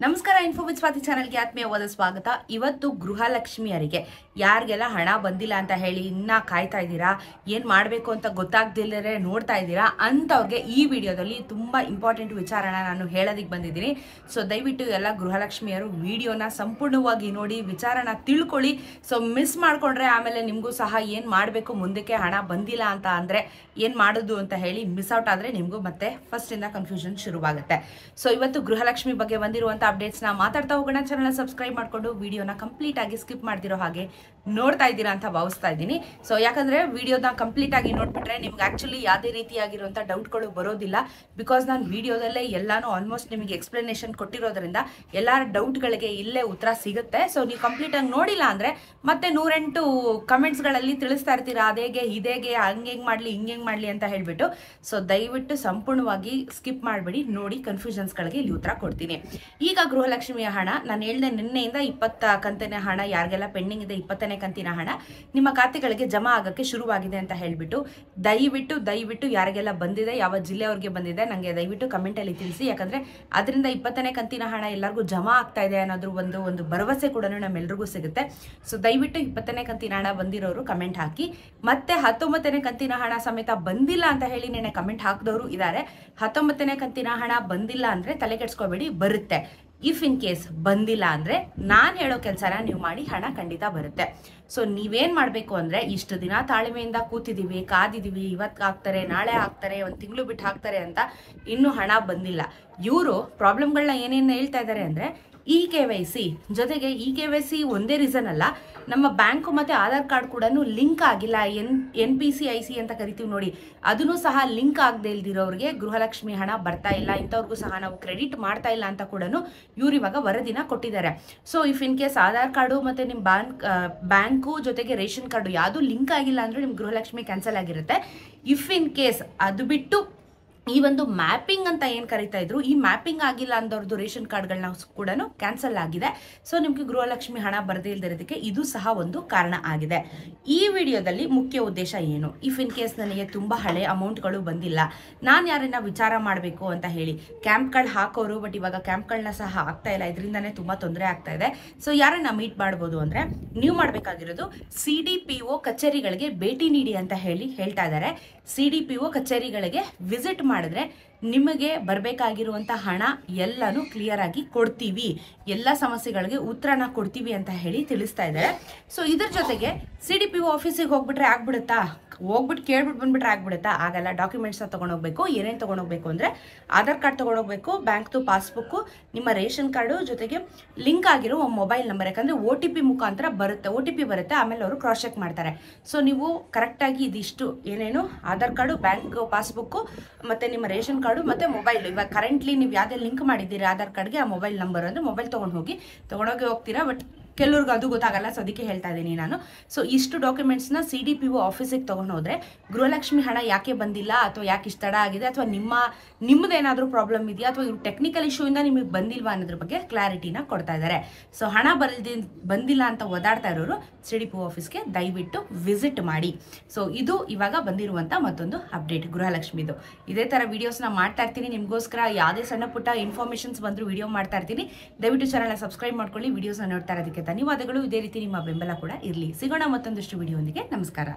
ನಮಸ್ಕಾರ info with Swati ಚಾನಲ್ಗೆ ಆತ್ಮೀಯವಾದ ಸ್ವಾಗತ. ಇವತ್ತು ಗೃಹಲಕ್ಷ್ಮಿಯರಿಗೆ ಯಾರಿಗೆಲ್ಲ ಹಣ ಬಂದಿಲ್ಲ ಅಂತ ಹೇಳಿ ಇನ್ನ ಕಾಯ್ತಾ ಇದ್ದೀರಾ, ಏನು ಮಾಡಬೇಕು ಅಂತ ಗೊತ್ತಾಗ್ದಿಲ್ಲರೆ ನೋಡ್ತಾ ಇದ್ದೀರಾ ಅಂತವ್ರಿಗೆ ಈ ವಿಡಿಯೋದಲ್ಲಿ ತುಂಬಾ ಇಂಪಾರ್ಟೆಂಟ್ ವಿಚಾರನ ನಾನು ಹೇಳೋದಕ್ಕೆ ಬಂದಿದ್ದೀನಿ. ಸೊ ದಯವಿಟ್ಟು ಎಲ್ಲ ಗೃಹಲಕ್ಷ್ಮಿಯರು ವಿಡಿಯೋನ ಸಂಪೂರ್ಣವಾಗಿ ನೋಡಿ, ವಿಚಾರನ ತಿಳ್ಕೊಳ್ಳಿ. ಸೊ ಮಿಸ್ ಮಾಡ್ಕೊಂಡ್ರೆ ಆಮೇಲೆ ನಿಮಗೂ ಸಹ ಏನು ಮಾಡಬೇಕು, ಮುಂದಕ್ಕೆ ಹಣ ಬಂದಿಲ್ಲ ಅಂತ ಅಂದರೆ ಏನು ಮಾಡೋದು ಅಂತ ಹೇಳಿ ಮಿಸ್ ಔಟ್ ಆದರೆ ನಿಮಗೂ ಮತ್ತೆ ಫಸ್ಟಿಂದ ಕನ್ಫ್ಯೂಷನ್ ಶುರುವಾಗುತ್ತೆ. ಸೊ ಇವತ್ತು ಗೃಹಲಕ್ಷ್ಮಿ ಬಗ್ಗೆ ಬಂದಿರುವಂಥ ಅಪ್ಡೇಟ್ಸ್ನ ಮಾತಾಡ್ತಾ ಹೋಗೋಣ. ಚಾನಲ್ನ ಸಬ್ಸ್ಕ್ರೈಬ್ ಮಾಡಿಕೊಂಡು ವಿಡಿಯೋನ ಕಂಪ್ಲೀಟ್ ಆಗಿ ಸ್ಕಿಪ್ ಮಾಡ್ತಿರೋ ಹಾಗೆ ನೋಡ್ತಾ ಇದ್ದೀರಾ ಅಂತ ಭಾವಿಸ್ತಾ ಇದ್ದೀನಿ. ಸೊ ಯಾಕಂದ್ರೆ ವಿಡಿಯೋನ ಕಂಪ್ಲೀಟ್ ಆಗಿ ನೋಡ್ಬಿಟ್ರೆ ನಿಮ್ಗೆ ಆಕ್ಚುಲಿ ಯಾವುದೇ ರೀತಿಯಾಗಿರುವಂಥ ಡೌಟ್ಗಳು ಬರೋದಿಲ್ಲ. ಬಿಕಾಸ್ ನಾನು ವಿಡಿಯೋದಲ್ಲೇ ಎಲ್ಲಾನು ಆಲ್ಮೋಸ್ಟ್ ನಿಮಗೆ ಎಕ್ಸ್ಪ್ಲನೇಷನ್ ಕೊಟ್ಟಿರೋದ್ರಿಂದ ಎಲ್ಲರ ಡೌಟ್ಗಳಿಗೆ ಇಲ್ಲೇ ಉತ್ತರ ಸಿಗುತ್ತೆ. ಸೊ ನೀವು ಕಂಪ್ಲೀಟ್ ಆಗಿ ನೋಡಿಲ್ಲ ಅಂದ್ರೆ ಮತ್ತೆ 108 ಕಮೆಂಟ್ಸ್ಗಳಲ್ಲಿ ತಿಳಿಸ್ತಾ ಇರ್ತೀರಾ, ಅದೇಗೆ ಇದೇಗೆ ಹಂಗೆ ಮಾಡಲಿ ಹಿಂಗೆ ಮಾಡಲಿ ಅಂತ ಹೇಳ್ಬಿಟ್ಟು. ಸೊ ದಯವಿಟ್ಟು ಸಂಪೂರ್ಣವಾಗಿ ಸ್ಕಿಪ್ ಮಾಡಬೇಡಿ, ನೋಡಿ ಕನ್ಫ್ಯೂಷನ್ಸ್ಗಳಿಗೆ ಇಲ್ಲಿ ಉತ್ತರ ಕೊಡ್ತೀನಿ. ಈಗ ಗೃಹಲಕ್ಷ್ಮಿಯ ಹಣ ನಾನು ಹೇಳಿದೆ, ನಿನ್ನೆಯಿಂದ 20 ಕಂತಿನ ಹಣ ಯಾರಿಗೆಲ್ಲ ಪೆಂಡಿಂಗ್ ಇದೆ, 20ನೇ ಕಂತಿನ ಹಣ ನಿಮ್ಮ ಖಾತೆಗಳಿಗೆ ಜಮಾ ಆಗಕ್ಕೆ ಶುರುವಾಗಿದೆ ಅಂತ ಹೇಳ್ಬಿಟ್ಟು ದಯವಿಟ್ಟು ಯಾರಿಗೆಲ್ಲ ಬಂದಿದೆ, ಯಾವ ಜಿಲ್ಲೆಯವ್ರಿಗೆ ಬಂದಿದೆ ನನಗೆ ದಯವಿಟ್ಟು ಕಮೆಂಟಲ್ಲಿ ತಿಳಿಸಿ. ಯಾಕಂದ್ರೆ ಅದರಿಂದ 20ನೇ ಕಂತಿನ ಹಣ ಎಲ್ಲರಿಗೂ ಜಮಾ ಆಗ್ತಾ ಇದೆ ಅನ್ನೋದ್ರ ಒಂದು ಭರವಸೆ ಕೂಡ ನಮ್ಮೆಲ್ರಿಗೂ ಸಿಗುತ್ತೆ. ಸೊ ದಯವಿಟ್ಟು 20ನೇ ಕಂತಿನ ಹಣ ಬಂದಿರೋರು ಕಮೆಂಟ್ ಹಾಕಿ. ಮತ್ತೆ 19ನೇ ಕಂತಿನ ಹಣ ಸಮೇತ ಬಂದಿಲ್ಲ ಅಂತ ಹೇಳಿ ನೆನೆ ಕಮೆಂಟ್ ಹಾಕಿದವರು ಇದ್ದಾರೆ. 19ನೇ ಕಂತಿನ ಹಣ ಬಂದಿಲ್ಲ ಅಂದ್ರೆ ತಲೆ ಕೆಡ್ಸ್ಕೋಬೇಡಿ, ಬರುತ್ತೆ. ಇಫ್ ಇನ್ ಕೇಸ್ ಬಂದಿಲ್ಲ ಅಂದ್ರೆ ನಾನು ಹೇಳೋ ಕೆಲಸನ ನೀವು ಮಾಡಿ, ಹಣ ಖಂಡಿತ ಬರುತ್ತೆ. ಸೊ ನೀವೇನ್ ಮಾಡಬೇಕು ಅಂದ್ರೆ, ಇಷ್ಟು ದಿನ ತಾಳ್ಮೆಯಿಂದ ಕೂತಿದ್ದೀವಿ, ಕಾದಿದ್ದೀವಿ, ಇವತ್ತು ಹಾಕ್ತಾರೆ, ನಾಳೆ ಹಾಕ್ತಾರೆ, ಒಂದು ತಿಂಗಳು ಬಿಟ್ಟು ಹಾಕ್ತಾರೆ ಅಂತ ಇನ್ನೂ ಹಣ ಬಂದಿಲ್ಲ. ಇವರು ಪ್ರಾಬ್ಲಮ್ಗಳನ್ನ ಏನೇನು ಹೇಳ್ತಾ ಇದ್ದಾರೆ ಅಂದ್ರೆ, KYC ಜೊತೆಗೆ KYC ಒಂದೇ ರೀಸನ್ ಅಲ್ಲ, ನಮ್ಮ ಬ್ಯಾಂಕು ಮತ್ತೆ ಆಧಾರ್ ಕಾರ್ಡ್ ಕೂಡ ಲಿಂಕ್ ಆಗಿಲ್ಲ. NPCIC ಅಂತ ಕರಿತೀವಿ ನೋಡಿ, ಅದನ್ನು ಸಹ ಲಿಂಕ್ ಆಗದೆ ಇಲ್ದಿರೋರಿಗೆ ಗೃಹಲಕ್ಷ್ಮಿ ಹಣ ಬರ್ತಾ ಇಲ್ಲ. ಇಂಥವ್ರಿಗೂ ಸಹ ನಾವು ಕ್ರೆಡಿಟ್ ಮಾಡ್ತಾ ಇಲ್ಲ ಅಂತ ಕೂಡ ಇವ್ರು ಇವಾಗ ವರದಿನ ಕೊಟ್ಟಿದ್ದಾರೆ. So if in case Aadhaar card ಮತ್ತೆ ನಿಮ್ಮ ಬ್ಯಾಂಕು ಜೊತೆಗೆ ರೇಷನ್ ಕಾರ್ಡು ಯಾವುದು ಲಿಂಕ್ ಆಗಿಲ್ಲ ಅಂದ್ರೆ ನಿಮ್ಮ ಗೃಹಲಕ್ಷ್ಮಿ ಕ್ಯಾನ್ಸಲ್ ಆಗಿರುತ್ತೆ. ಇಫ್ ಇನ್ ಕೇಸ್ ಅದು ಬಿಟ್ಟು ಈ ಒಂದು ಮ್ಯಾಪಿಂಗ್ ಅಂತ ಏನು ಕರಿತಾ ಇದ್ರು, ಈ ಮ್ಯಾಪಿಂಗ್ ಆಗಿಲ್ಲ ಅಂದವ್ರದ್ದು ರೇಷನ್ ಕಾರ್ಡ್ಗಳನ್ನ ಕೂಡ ಕ್ಯಾನ್ಸಲ್ ಆಗಿದೆ. ಸೊ ನಿಮ್ಗೆ ಗೃಹಲಕ್ಷ್ಮಿ ಹಣ ಬರದೇ ಇಲ್ದಿರೋದಕ್ಕೆ ಇದು ಸಹ ಒಂದು ಕಾರಣ ಆಗಿದೆ. ಈ ವಿಡಿಯೋದಲ್ಲಿ ಮುಖ್ಯ ಉದ್ದೇಶ ಏನು, ಇಫ್ ಇನ್ ಕೇಸ್ ನನಗೆ ತುಂಬಾ ಹಳೆ ಅಮೌಂಟ್ಗಳು ಬಂದಿಲ್ಲ, ನಾನು ಯಾರನ್ನ ವಿಚಾರ ಮಾಡಬೇಕು ಅಂತ ಹೇಳಿ ಕ್ಯಾಂಪ್ಗಳು ಹಾಕೋರು, ಬಟ್ ಇವಾಗ ಕ್ಯಾಂಪ್ಗಳನ್ನ ಸಹ ಆಗ್ತಾ ಇಲ್ಲ, ಇದರಿಂದಾನೇ ತುಂಬಾ ತೊಂದರೆ ಆಗ್ತಾ ಇದೆ. ಸೊ ಯಾರನ್ನ ಮೀಟ್ ಮಾಡ್ಬೋದು ಅಂದ್ರೆ, ನೀವು ಮಾಡಬೇಕಾಗಿರೋದು CDPO ಕಚೇರಿಗಳಿಗೆ ಭೇಟಿ ನೀಡಿ ಅಂತ ಹೇಳ್ತಾ ಇದ್ದಾರೆ. CDPO ಕಚೇರಿಗಳಿಗೆ ವಿಸಿಟ್ ಮಾಡಿದ್ರೆ ನಿಮಗೆ ಬರಬೇಕಾಗಿರುವಂಥ ಹಣ ಎಲ್ಲನೂ ಕ್ಲಿಯರ್ ಆಗಿ ಕೊಡ್ತೀವಿ, ಎಲ್ಲ ಸಮಸ್ಯೆಗಳಿಗೆ ಉತ್ತರನ ಕೊಡ್ತೀವಿ ಅಂತ ಹೇಳಿ ತಿಳಿಸ್ತಾ ಇದ್ದಾರೆ. ಸೊ ಇದ್ರ ಜೊತೆಗೆ CDPO ಆಫೀಸಿಗೆ ಹೋಗ್ಬಿಟ್ರೆ ಆಗ್ಬಿಡುತ್ತಾ, ಹೋಗ್ಬಿಟ್ಟು ಕೇಳ್ಬಿಟ್ಟು ಬಂದ್ಬಿಟ್ರೆ ಆಗ್ಬಿಡುತ್ತಾ? ಆಗಲ್ಲ. ಡಾಕ್ಯುಮೆಂಟ್ಸ್ನ ತೊಗೊಂಡೋಗ್ಬೇಕು. ಏನೇನು ತೊಗೊಂಡೋಗ್ಬೇಕು ಅಂದರೆ, ಆಧಾರ್ ಕಾರ್ಡ್ ತೊಗೊಂಡೋಗ್ಬೇಕು, ಬ್ಯಾಂಕ್ದು ಪಾಸ್ಬುಕ್ಕು, ನಿಮ್ಮ ರೇಷನ್ ಕಾರ್ಡು ಜೊತೆಗೆ ಲಿಂಕ್ ಆಗಿರೋ ಮೊಬೈಲ್ ನಂಬರ್. ಯಾಕಂದರೆ OTP ಮುಖಾಂತರ ಬರುತ್ತೆ, OTP ಬರುತ್ತೆ, ಆಮೇಲೆ ಅವರು ಕ್ರಾಸ್ ಚೆಕ್ ಮಾಡ್ತಾರೆ. ಸೊ ನೀವು ಕರೆಕ್ಟಾಗಿ ಇದಿಷ್ಟು ಏನೇನು ಆಧಾರ್ ಕಾರ್ಡು, ಬ್ಯಾಂಕ್ ಪಾಸ್ಬುಕ್ಕು ಮತ್ತು ನಿಮ್ಮ ರೇಷನ್ ಕಾರ್ಡು ಮತ್ತು ಮೊಬೈಲ್, ಇವಾಗ ಕರೆಂಟ್ಲಿ ನೀವು ಯಾವುದೇ ಲಿಂಕ್ ಮಾಡಿದ್ದೀರಿ ಆಧಾರ್ ಕಾರ್ಡ್ಗೆ, ಆ ಮೊಬೈಲ್ ನಂಬರ್ ಅಂದರೆ ಮೊಬೈಲ್ ತೊಗೊಂಡೋಗಿ ಹೋಗ್ತೀರಾ. ಬಟ್ ಕೆಲವ್ರಿಗೆ ಅದು ಗೊತ್ತಾಗಲ್ಲ, ಸೊ ಅದಕ್ಕೆ ಹೇಳ್ತಾ ಇದ್ದೀನಿ ನಾನು. ಸೊ ಇಷ್ಟು ಡಾಕ್ಯುಮೆಂಟ್ಸ್ನ CDPO ಆಫೀಸಿಗೆ ತೊಗೊಂಡೋದ್ರೆ ಗೃಹಲಕ್ಷ್ಮಿ ಹಣ ಯಾಕೆ ಬಂದಿಲ್ಲ, ಅಥವಾ ಯಾಕೆ ಇಷ್ಟು ತಡ ಆಗಿದೆ, ಅಥವಾ ನಿಮ್ಮದೇನಾದರೂ ಪ್ರಾಬ್ಲಮ್ ಇದೆಯಾ, ಅಥವಾ ಇವ್ರು ಟೆಕ್ನಿಕಲ್ ಇಶ್ಯೂಯಿಂದ ನಿಮಗೆ ಬಂದಿಲ್ವಾ ಅನ್ನೋದ್ರ ಬಗ್ಗೆ ಕ್ಲಾರಿಟಿನ ಕೊಡ್ತಾ ಇದ್ದಾರೆ. ಸೊ ಹಣ ಬಂದಿಲ್ಲ ಅಂತ ಓದಾಡ್ತಾ ಇರೋರು CDPO ಆಫೀಸ್ಗೆ ದಯವಿಟ್ಟು ವಿಸಿಟ್ ಮಾಡಿ. ಸೊ ಇದು ಇವಾಗ ಬಂದಿರುವಂಥ ಮತ್ತೊಂದು ಅಪ್ಡೇಟ್ ಗೃಹಲಕ್ಷ್ಮಿದು. ಇದೇ ಥರ ವೀಡಿಯೋಸ್ನ ಮಾಡ್ತಾ ಇರ್ತೀನಿ ನಿಮಗೋಸ್ಕರ. ಯಾವುದೇ ಸಣ್ಣ ಪುಟ್ಟ ಇನ್ಫಾರ್ಮೇಷನ್ಸ್ ಬಂದರೂ ವಿಡಿಯೋ ಮಾಡ್ತಾ ಇರ್ತೀನಿ. ದಯವಿಟ್ಟು ಚಾನಲ್ನ ಸಬ್ಸ್ಕ್ರೈಬ್ ಮಾಡ್ಕೊಳ್ಳಿ. ವೀಡಿಯೋಸ್ನ ನೋಡ್ತಾ ಇರೋದಕ್ಕೆ ಧನ್ಯವಾದಗಳು. ಇದೇ ರೀತಿ ನಿಮ್ಮ ಬೆಂಬಲ ಕೂಡ ಇರಲಿ. ಸಿಗೋಣ ಮತ್ತೊಂದಷ್ಟು ವಿಡಿಯೋ ಒಂದಿಗೆ. ನಮಸ್ಕಾರ.